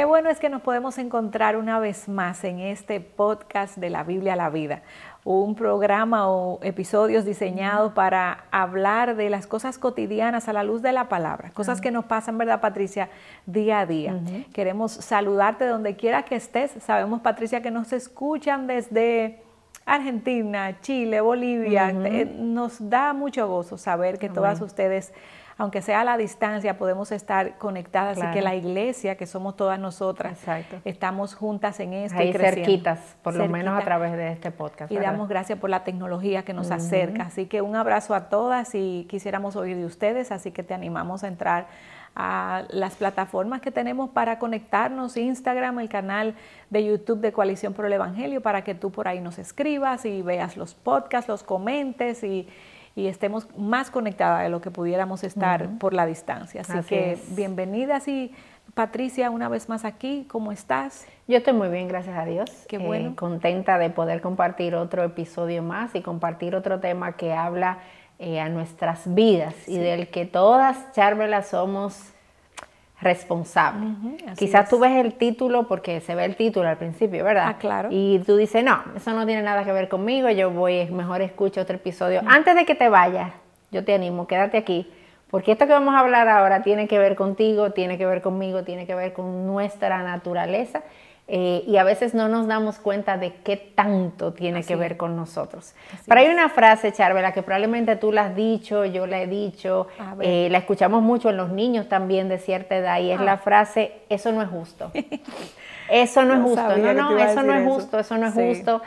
bueno es que nos podemos encontrar una vez más en este podcast de la Biblia a la vida, un programa o episodios diseñados para hablar de las cosas cotidianas a la luz de la palabra, cosas que nos pasan, ¿verdad, Patricia? Día a día. Queremos saludarte donde quiera que estés. Sabemos, Patricia, que nos escuchan desde Argentina, Chile, Bolivia. Nos da mucho gozo saber que todas ustedes, aunque sea a la distancia, podemos estar conectadas y que la iglesia, que somos todas nosotras, estamos juntas en esto ahí y creciendo. Cerquitas, por lo menos a través de este podcast. Y damos gracias por la tecnología que nos acerca. Así que un abrazo a todas y quisiéramos oír de ustedes, así que te animamos a entrar a las plataformas que tenemos para conectarnos, Instagram, el canal de YouTube de Coalición por el Evangelio, para que tú por ahí nos escribas y veas los podcasts, los comentes y estemos más conectadas de lo que pudiéramos estar por la distancia. Así que bienvenidas. Y Patricia, una vez más aquí, ¿cómo estás? Yo estoy muy bien, gracias a Dios. Qué bueno. Contenta de poder compartir otro episodio más y compartir otro tema que habla a nuestras vidas y del que todas, Charvela, somos responsables. Quizás tú ves el título porque se ve el título al principio, ¿verdad? Ah, claro. Y tú dices, no, eso no tiene nada que ver conmigo, yo mejor escucho otro episodio. Antes de que te vayas, yo te animo, quédate aquí, porque esto que vamos a hablar ahora tiene que ver contigo, tiene que ver conmigo, tiene que ver con nuestra naturaleza. Y a veces no nos damos cuenta de qué tanto tiene que ver con nosotros. Pero hay una frase, Charvela, que probablemente tú la has dicho, yo la he dicho, la escuchamos mucho en los niños también de cierta edad, y es la frase, eso no es justo. Eso no es justo, eso no es justo, eso no es justo.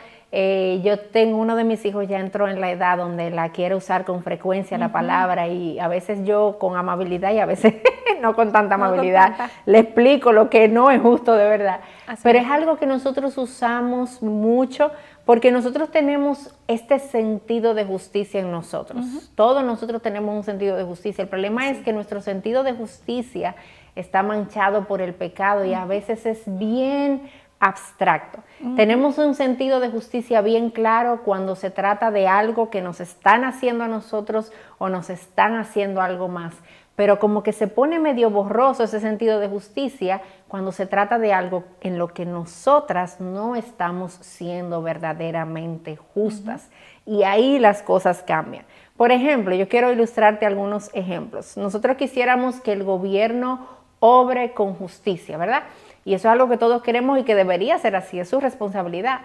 Yo tengo uno de mis hijos, ya entró en la edad donde la quiere usar con frecuencia la palabra, y a veces yo con amabilidad y a veces no con tanta amabilidad le explico lo que no es justo de verdad. Pero es algo que nosotros usamos mucho porque nosotros tenemos este sentido de justicia en nosotros. Todos nosotros tenemos un sentido de justicia. El problema es que nuestro sentido de justicia está manchado por el pecado y a veces es bien abstracto. Tenemos un sentido de justicia bien claro cuando se trata de algo que nos están haciendo a nosotros o nos están haciendo algo más, pero como que se pone medio borroso ese sentido de justicia cuando se trata de algo en lo que nosotras no estamos siendo verdaderamente justas. Y ahí las cosas cambian. Por ejemplo, yo quiero ilustrarte algunos ejemplos. Nosotros quisiéramos que el gobierno obre con justicia, ¿verdad? Y eso es algo que todos queremos y que debería ser así, es su responsabilidad.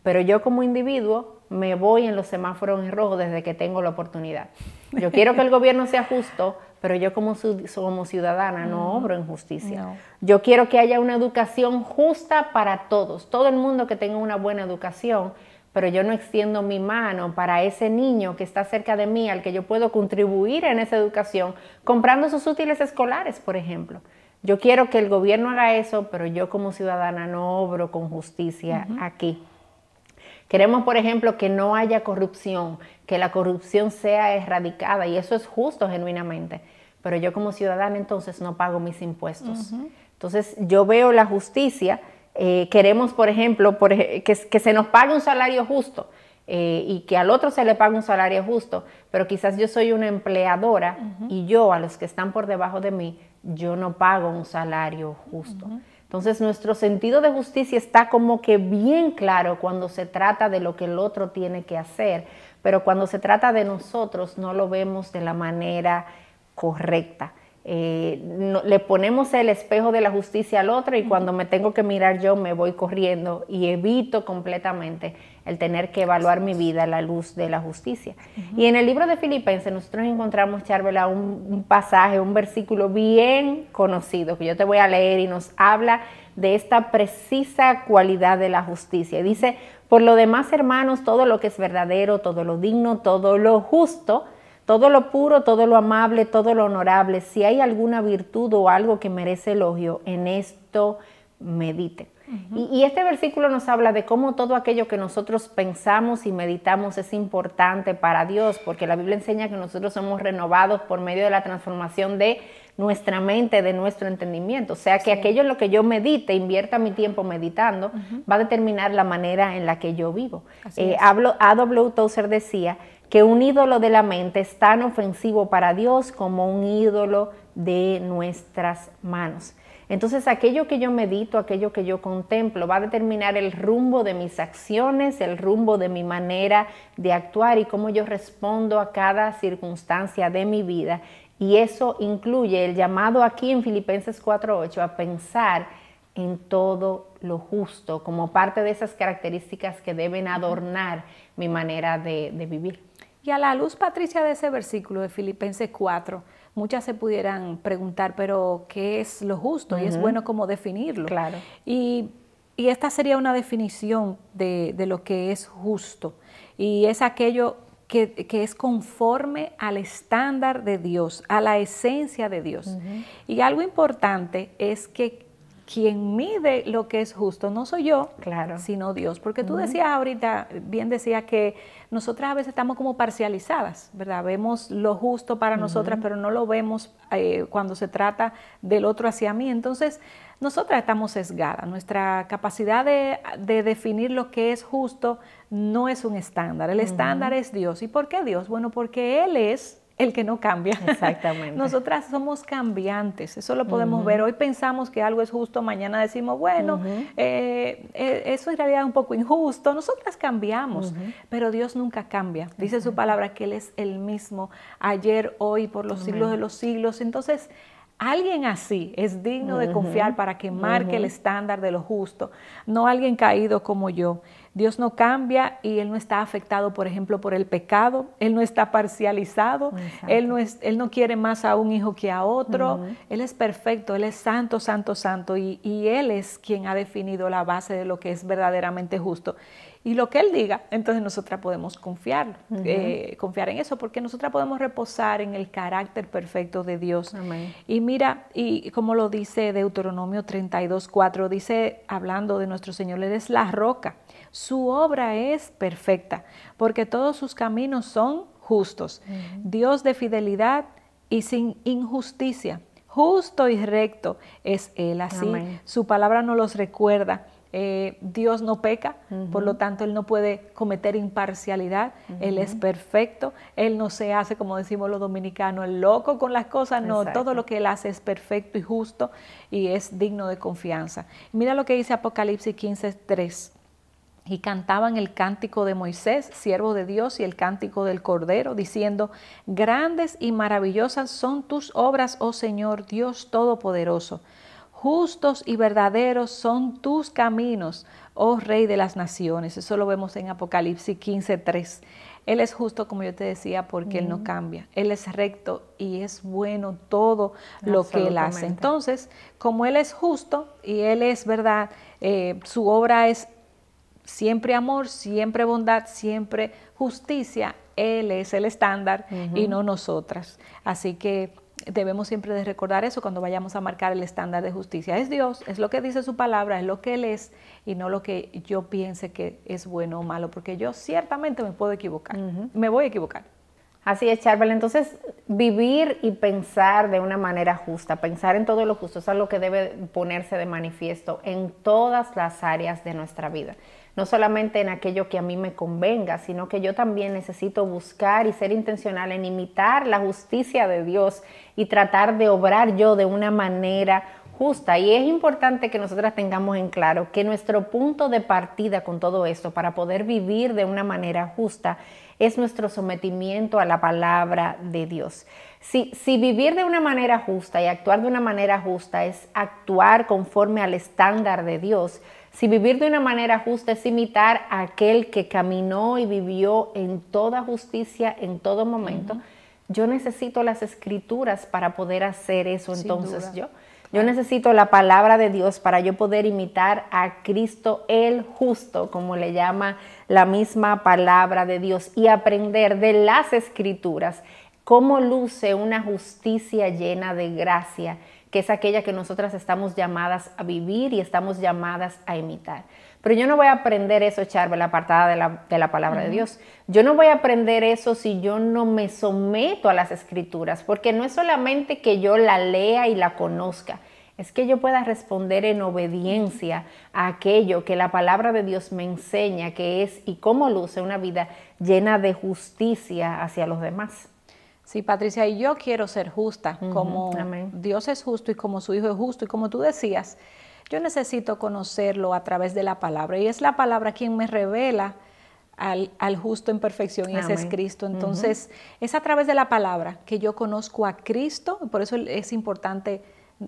Pero yo como individuo me voy en los semáforos en rojo desde que tengo la oportunidad. Yo quiero que el gobierno sea justo, pero yo como ciudadana no obro en justicia. Yo quiero que haya una educación justa para todos, todo el mundo que tenga una buena educación, pero yo no extiendo mi mano para ese niño que está cerca de mí, al que yo puedo contribuir en esa educación, comprando sus útiles escolares, por ejemplo. Yo quiero que el gobierno haga eso, pero yo como ciudadana no obro con justicia aquí. Queremos, por ejemplo, que no haya corrupción, que la corrupción sea erradicada, y eso es justo genuinamente. Pero yo como ciudadana entonces no pago mis impuestos. Entonces yo veo la justicia, queremos, por ejemplo, que se nos pague un salario justo y que al otro se le pague un salario justo, pero quizás yo soy una empleadora y yo a los que están por debajo de mí, yo no pago un salario justo. Entonces nuestro sentido de justicia está como que bien claro cuando se trata de lo que el otro tiene que hacer, pero cuando se trata de nosotros no lo vemos de la manera correcta. Le ponemos el espejo de la justicia al otro y cuando me tengo que mirar yo me voy corriendo y evito completamente el tener que evaluar mi vida a la luz de la justicia. Y en el libro de Filipenses nosotros encontramos, Charvela, un pasaje, un versículo bien conocido que yo te voy a leer y nos habla de esta precisa cualidad de la justicia. Dice, por lo demás, hermanos, todo lo que es verdadero, todo lo digno, todo lo justo, todo lo puro, todo lo amable, todo lo honorable, si hay alguna virtud o algo que merece elogio, en esto mediten. Y este versículo nos habla de cómo todo aquello que nosotros pensamos y meditamos es importante para Dios, porque la Biblia enseña que nosotros somos renovados por medio de la transformación de nuestra mente, de nuestro entendimiento. O sea que aquello en lo que yo medite, invierta mi tiempo meditando, va a determinar la manera en la que yo vivo. A.W. Tozer decía que un ídolo de la mente es tan ofensivo para Dios como un ídolo de nuestras manos. Entonces aquello que yo medito, aquello que yo contemplo va a determinar el rumbo de mis acciones, el rumbo de mi manera de actuar y cómo yo respondo a cada circunstancia de mi vida. Y eso incluye el llamado aquí en Filipenses 4:8 a pensar en todo lo justo, como parte de esas características que deben adornar mi manera de vivir. Y a la luz, Patricia, de ese versículo de Filipenses 4, muchas se pudieran preguntar, pero ¿qué es lo justo? Y es bueno como definirlo. Claro. Y esta sería una definición de lo que es justo. Y es aquello que es conforme al estándar de Dios, a la esencia de Dios. Y algo importante es que quien mide lo que es justo no soy yo, claro, sino Dios. Porque tú decías ahorita, bien decías que nosotras a veces estamos como parcializadas, ¿verdad? Vemos lo justo para nosotras, pero no lo vemos cuando se trata del otro hacia mí. Entonces, nosotras estamos sesgadas. Nuestra capacidad de definir lo que es justo no es un estándar. El estándar es Dios. ¿Y por qué Dios? Bueno, porque Él es el que no cambia. Exactamente. Nosotras somos cambiantes, eso lo podemos ver. Hoy pensamos que algo es justo, mañana decimos, bueno, eso en realidad es un poco injusto. Nosotras cambiamos, pero Dios nunca cambia. Dice su palabra que Él es el mismo ayer, hoy, por los siglos de los siglos. Entonces, alguien así es digno de confiar para que marque el estándar de lo justo, no alguien caído como yo. Dios no cambia y Él no está afectado, por ejemplo, por el pecado. Él no está parcializado. Él no quiere más a un hijo que a otro. Él es perfecto, Él es santo, santo, santo. Y Él es quien ha definido la base de lo que es verdaderamente justo. Y lo que Él diga, entonces nosotras podemos confiar en eso, porque nosotras podemos reposar en el carácter perfecto de Dios. Amén. Y mira, y como lo dice Deuteronomio 32:4, dice, hablando de nuestro Señor, Él es la roca. Su obra es perfecta, porque todos sus caminos son justos. Dios de fidelidad y sin injusticia. Justo y recto es Él. Así, su palabra nos los recuerda. Dios no peca, por lo tanto Él no puede cometer imparcialidad. Él es perfecto. Él no se hace, como decimos los dominicanos, el loco con las cosas. No, Exacto. todo lo que Él hace es perfecto y justo y es digno de confianza. Mira lo que dice Apocalipsis 15:3. Y cantaban el cántico de Moisés, siervo de Dios, y el cántico del Cordero, diciendo, grandes y maravillosas son tus obras, oh Señor, Dios Todopoderoso. Justos y verdaderos son tus caminos, oh Rey de las naciones. Eso lo vemos en Apocalipsis 15:3. Él es justo, como yo te decía, porque Él no cambia. Él es recto y es bueno todo lo que Él hace. Entonces, como Él es justo y Él es verdad, su obra es siempre amor, siempre bondad, siempre justicia. Él es el estándar y no nosotras. Así que debemos siempre de recordar eso cuando vayamos a marcar el estándar de justicia. Es Dios, es lo que dice su palabra, es lo que Él es y no lo que yo piense que es bueno o malo, porque yo ciertamente me puedo equivocar, me voy a equivocar. Así es, Charbel. Entonces, vivir y pensar de una manera justa, pensar en todo lo justo, es algo que debe ponerse de manifiesto en todas las áreas de nuestra vida. No solamente en aquello que a mí me convenga, sino que yo también necesito buscar y ser intencional en imitar la justicia de Dios y tratar de obrar yo de una manera justa. Y es importante que nosotras tengamos en claro que nuestro punto de partida con todo esto para poder vivir de una manera justa es nuestro sometimiento a la palabra de Dios. Si vivir de una manera justa y actuar de una manera justa es actuar conforme al estándar de Dios, si vivir de una manera justa es imitar a aquel que caminó y vivió en toda justicia en todo momento, yo necesito las escrituras para poder hacer eso. Entonces yo necesito la palabra de Dios para yo poder imitar a Cristo el justo, como le llama la misma palabra de Dios, y aprender de las escrituras cómo luce una justicia llena de gracia, que es aquella que nosotras estamos llamadas a vivir y estamos llamadas a imitar. Pero yo no voy a aprender eso, Charbel, apartada de la palabra de Dios. Yo no voy a aprender eso si yo no me someto a las escrituras, porque no es solamente que yo la lea y la conozca, es que yo pueda responder en obediencia a aquello que la palabra de Dios me enseña que es y cómo luce una vida llena de justicia hacia los demás. Sí, Patricia, y yo quiero ser justa, como Amén. Dios es justo y como su Hijo es justo, y como tú decías, yo necesito conocerlo a través de la palabra, y es la palabra quien me revela al justo en perfección, y ese es Amén. Cristo. Entonces, es a través de la palabra que yo conozco a Cristo, y por eso es importante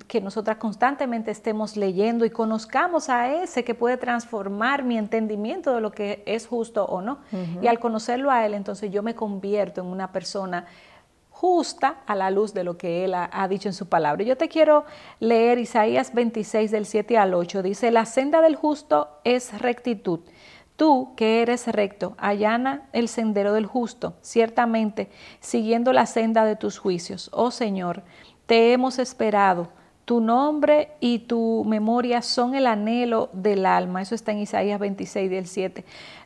que nosotras constantemente estemos leyendo y conozcamos a ese que puede transformar mi entendimiento de lo que es justo o no. Y al conocerlo a Él, entonces yo me convierto en una persona justa a la luz de lo que Él ha dicho en su palabra. Yo te quiero leer Isaías 26 del 7 al 8. Dice, la senda del justo es rectitud. Tú, que eres recto, allana el sendero del justo, ciertamente, siguiendo la senda de tus juicios. Oh Señor, te hemos esperado. Tu nombre y tu memoria son el anhelo del alma. Eso está en Isaías 26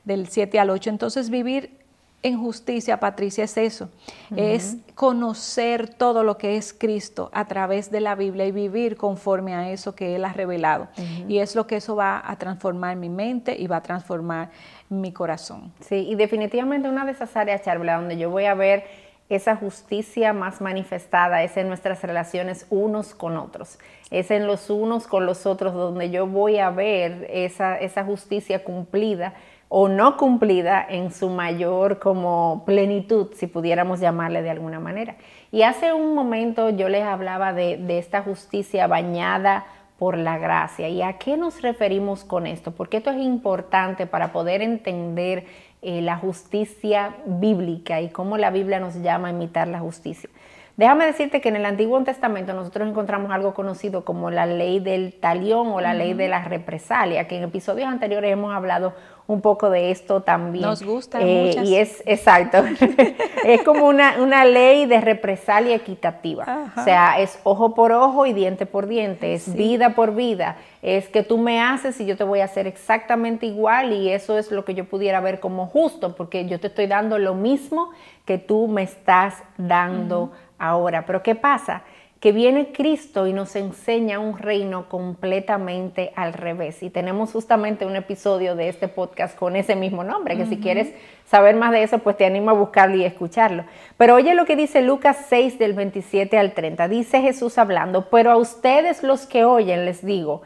del 7 al 8. Entonces, vivir en justicia, Patricia, es eso, es conocer todo lo que es Cristo a través de la Biblia y vivir conforme a eso que Él ha revelado. Y es lo que eso va a transformar mi mente y va a transformar mi corazón. Sí, y definitivamente una de esas áreas, Charla, donde yo voy a ver esa justicia más manifestada es en nuestras relaciones unos con otros, es en los unos con los otros donde yo voy a ver esa justicia cumplida o no cumplida en su mayor como plenitud, si pudiéramos llamarle de alguna manera. Y hace un momento yo les hablaba de esta justicia bañada por la gracia. ¿Y a qué nos referimos con esto? Porque esto es importante para poder entender la justicia bíblica y cómo la Biblia nos llama a imitar la justicia. Déjame decirte que en el Antiguo Testamento nosotros encontramos algo conocido como la ley del talión o la ley de la represalia, que en episodios anteriores hemos hablado un poco de esto también. Nos gusta muchas. Y es, exacto, es como una ley de represalia equitativa. Ajá. O sea, es ojo por ojo y diente por diente, es vida por vida, es que tú me haces y yo te voy a hacer exactamente igual y eso es lo que yo pudiera ver como justo, porque yo te estoy dando lo mismo que tú me estás dando ahora. Pero ¿qué pasa? Que viene Cristo y nos enseña un reino completamente al revés. Y tenemos justamente un episodio de este podcast con ese mismo nombre, que si quieres saber más de eso, pues te animo a buscarlo y escucharlo. Pero oye lo que dice Lucas 6 del 27 al 30. Dice Jesús hablando, pero a ustedes los que oyen les digo,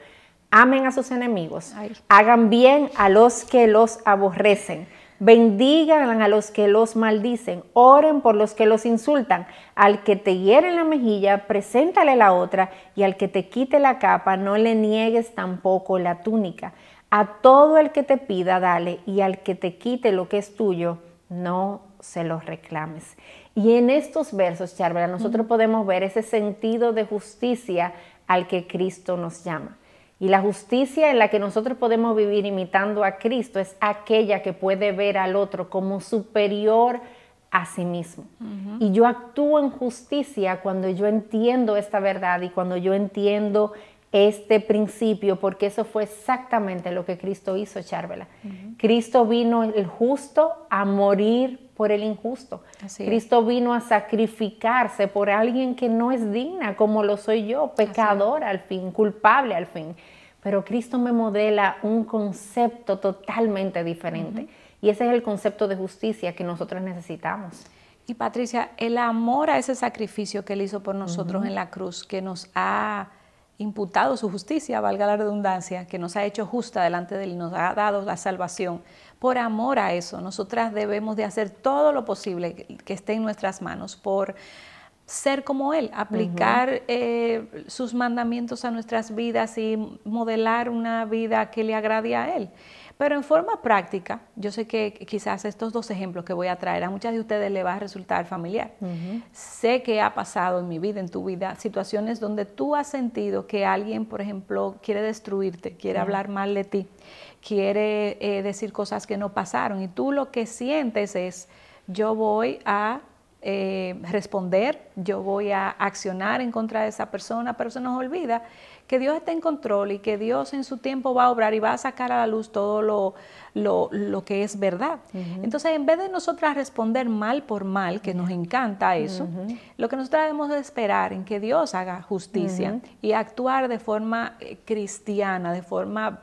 amen a sus enemigos, hagan bien a los que los aborrecen, bendigan a los que los maldicen, oren por los que los insultan. Al que te hiere en la mejilla, preséntale la otra, y al que te quite la capa, no le niegues tampoco la túnica. A todo el que te pida, dale, y al que te quite lo que es tuyo, no se lo reclames. Y en estos versos, Charvela, nosotros podemos ver ese sentido de justicia al que Cristo nos llama. Y la justicia en la que nosotros podemos vivir imitando a Cristo es aquella que puede ver al otro como superior a sí mismo. Y yo actúo en justicia cuando yo entiendo esta verdad y cuando yo entiendo este principio, porque eso fue exactamente lo que Cristo hizo, Charvela. Cristo vino el justo a morir por el injusto. Cristo vino a sacrificarse por alguien que no es digna, como lo soy yo, pecadora al fin, culpable al fin. Pero Cristo me modela un concepto totalmente diferente. Y ese es el concepto de justicia que nosotros necesitamos. Y Patricia, el amor a ese sacrificio que Él hizo por nosotros en la cruz, que nos ha imputado su justicia, valga la redundancia, que nos ha hecho justa delante de Él y nos ha dado la salvación. Por amor a eso, nosotras debemos de hacer todo lo posible que esté en nuestras manos por ser como Él, aplicar sus mandamientos a nuestras vidas y modelar una vida que le agrade a Él. Pero en forma práctica, yo sé que quizás estos dos ejemplos que voy a traer a muchas de ustedes les va a resultar familiar. Sé que ha pasado en mi vida, en tu vida, situaciones donde tú has sentido que alguien, por ejemplo, quiere destruirte, quiere hablar mal de ti, quiere decir cosas que no pasaron y tú lo que sientes es, yo voy a responder, yo voy a accionar en contra de esa persona, pero se nos olvida que Dios está en control y que Dios en su tiempo va a obrar y va a sacar a la luz todo lo que es verdad. Entonces, en vez de nosotras responder mal por mal, que nos encanta eso, lo que nosotros debemos de esperar en que Dios haga justicia y actuar de forma cristiana, de forma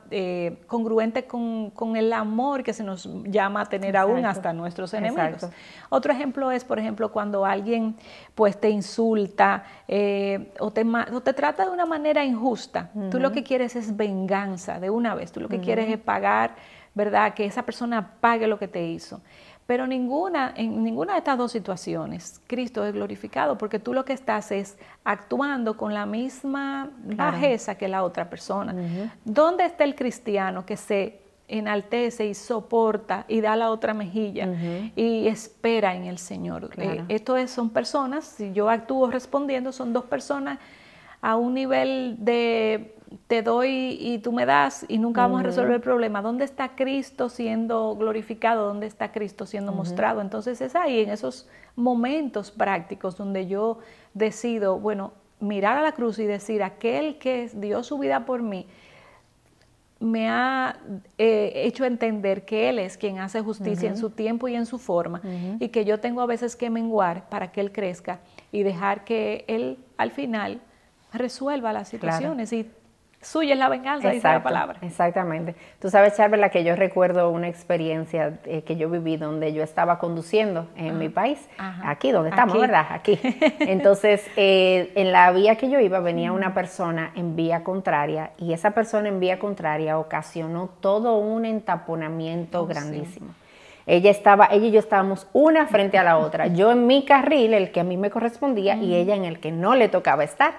congruente con el amor que se nos llama a tener aún hasta nuestros enemigos. Otro ejemplo es, por ejemplo, cuando alguien pues te insulta o te trata de una manera injusta. Tú lo que quieres es venganza de una vez, tú lo que quieres es pagar, ¿verdad? Que esa persona pague lo que te hizo. Pero en ninguna de estas dos situaciones Cristo es glorificado, porque tú lo que estás es actuando con la misma bajeza que la otra persona. ¿Dónde está el cristiano que se enaltece y soporta y da la otra mejilla y espera en el Señor? Son personas, si yo actúo respondiendo, son dos personas a un nivel de te doy y tú me das y nunca vamos a resolver el problema. ¿Dónde está Cristo siendo glorificado? ¿Dónde está Cristo siendo mostrado? Entonces es ahí, en esos momentos prácticos donde yo decido, bueno, mirar a la cruz y decir, aquel que dio su vida por mí, me ha hecho entender que Él es quien hace justicia en su tiempo y en su forma, y que yo tengo a veces que menguar para que Él crezca y dejar que Él al final resuelva las situaciones. Y suya es la venganza, dice la palabra. Exactamente. Tú sabes, Charvela, que yo recuerdo una experiencia que yo viví donde yo estaba conduciendo en mi país, aquí donde estamos, ¿verdad? Aquí. Entonces, en la vía que yo iba venía una persona en vía contraria, y esa persona en vía contraria ocasionó todo un entaponamiento grandísimo. Ella y yo estábamos una frente a la otra, yo en mi carril, el que a mí me correspondía, y ella en el que no le tocaba estar.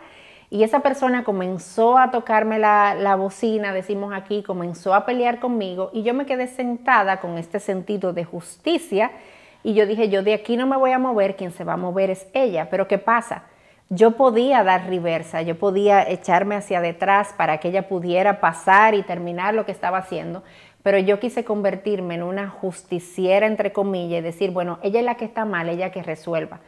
Y esa persona comenzó a tocarme la bocina, decimos aquí, comenzó a pelear conmigo, y yo me quedé sentada con este sentido de justicia, y yo dije, yo de aquí no me voy a mover, quien se va a mover es ella. Pero ¿qué pasa? Yo podía dar reversa, yo podía echarme hacia detrás para que ella pudiera pasar y terminar lo que estaba haciendo, pero yo quise convertirme en una justiciera, entre comillas, y decir, bueno, ella es la que está mal, ella que resuelva.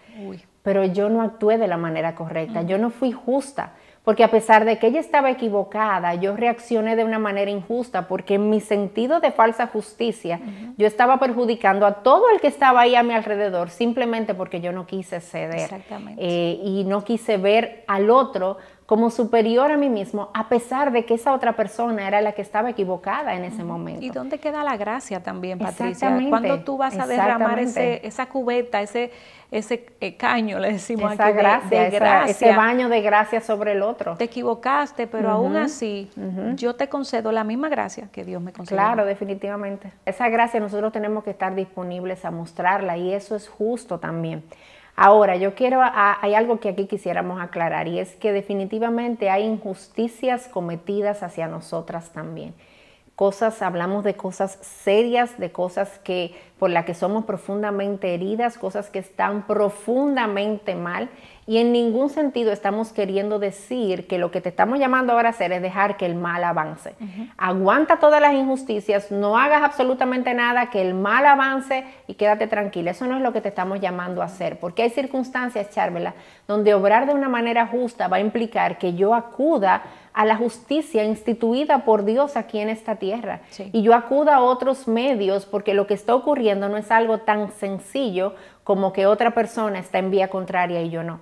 Pero yo no actué de la manera correcta, yo no fui justa, porque a pesar de que ella estaba equivocada, yo reaccioné de una manera injusta, porque en mi sentido de falsa justicia, yo estaba perjudicando a todo el que estaba ahí a mi alrededor, simplemente porque yo no quise ceder. Y no quise ver al otro como superior a mí mismo, a pesar de que esa otra persona era la que estaba equivocada en ese momento. ¿Y dónde queda la gracia también, Patricia? ¿Cuándo tú vas a derramar esa cubeta, ese caño, le decimos esa aquí, gracia, de gracia? Ese baño de gracia sobre el otro? Te equivocaste, pero aún así yo te concedo la misma gracia que Dios me concedió. Claro, definitivamente. Esa gracia nosotros tenemos que estar disponibles a mostrarla, y eso es justo también. Ahora, hay algo que aquí quisiéramos aclarar, y es que definitivamente hay injusticias cometidas hacia nosotras también. Hablamos de cosas serias, de cosas por las que somos profundamente heridas, cosas que están profundamente mal, y en ningún sentido estamos queriendo decir que lo que te estamos llamando ahora a hacer es dejar que el mal avance. Aguanta todas las injusticias, no hagas absolutamente nada, que el mal avance y quédate tranquila. Eso no es lo que te estamos llamando a hacer, porque hay circunstancias, Charvela, donde obrar de una manera justa va a implicar que yo acuda a la justicia instituida por Dios aquí en esta tierra. Y yo acuda a otros medios, porque lo que está ocurriendo no es algo tan sencillo como que otra persona está en vía contraria y yo no.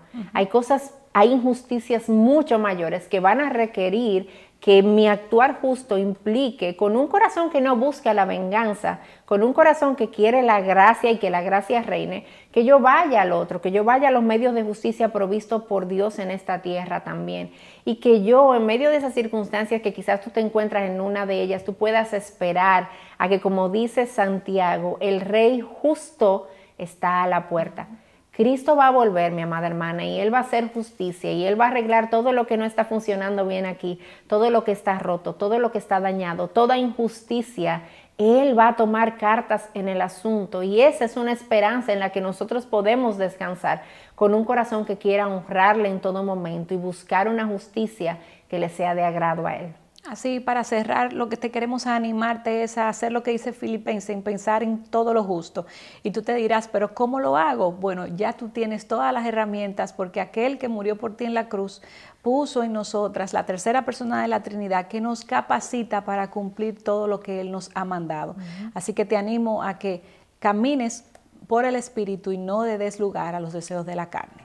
Hay injusticias mucho mayores que van a requerir que mi actuar justo implique, con un corazón que no busca la venganza, con un corazón que quiere la gracia y que la gracia reine, que yo vaya al otro, que yo vaya a los medios de justicia provistos por Dios en esta tierra también, y que yo, en medio de esas circunstancias que quizás tú te encuentras en una de ellas, tú puedas esperar a que, como dice Santiago, el Rey justo está a la puerta. Cristo va a volver, mi amada hermana, y Él va a hacer justicia, y Él va a arreglar todo lo que no está funcionando bien aquí, todo lo que está roto, todo lo que está dañado, toda injusticia. Él va a tomar cartas en el asunto, y esa es una esperanza en la que nosotros podemos descansar, con un corazón que quiera honrarle en todo momento y buscar una justicia que le sea de agrado a Él. Así, para cerrar, lo que te queremos animarte es a hacer lo que dice Filipenses, en pensar en todo lo justo. Y tú te dirás, ¿pero cómo lo hago? Bueno, ya tú tienes todas las herramientas, porque aquel que murió por ti en la cruz puso en nosotras la tercera persona de la Trinidad que nos capacita para cumplir todo lo que Él nos ha mandado. Así que te animo a que camines por el Espíritu y no le des lugar a los deseos de la carne.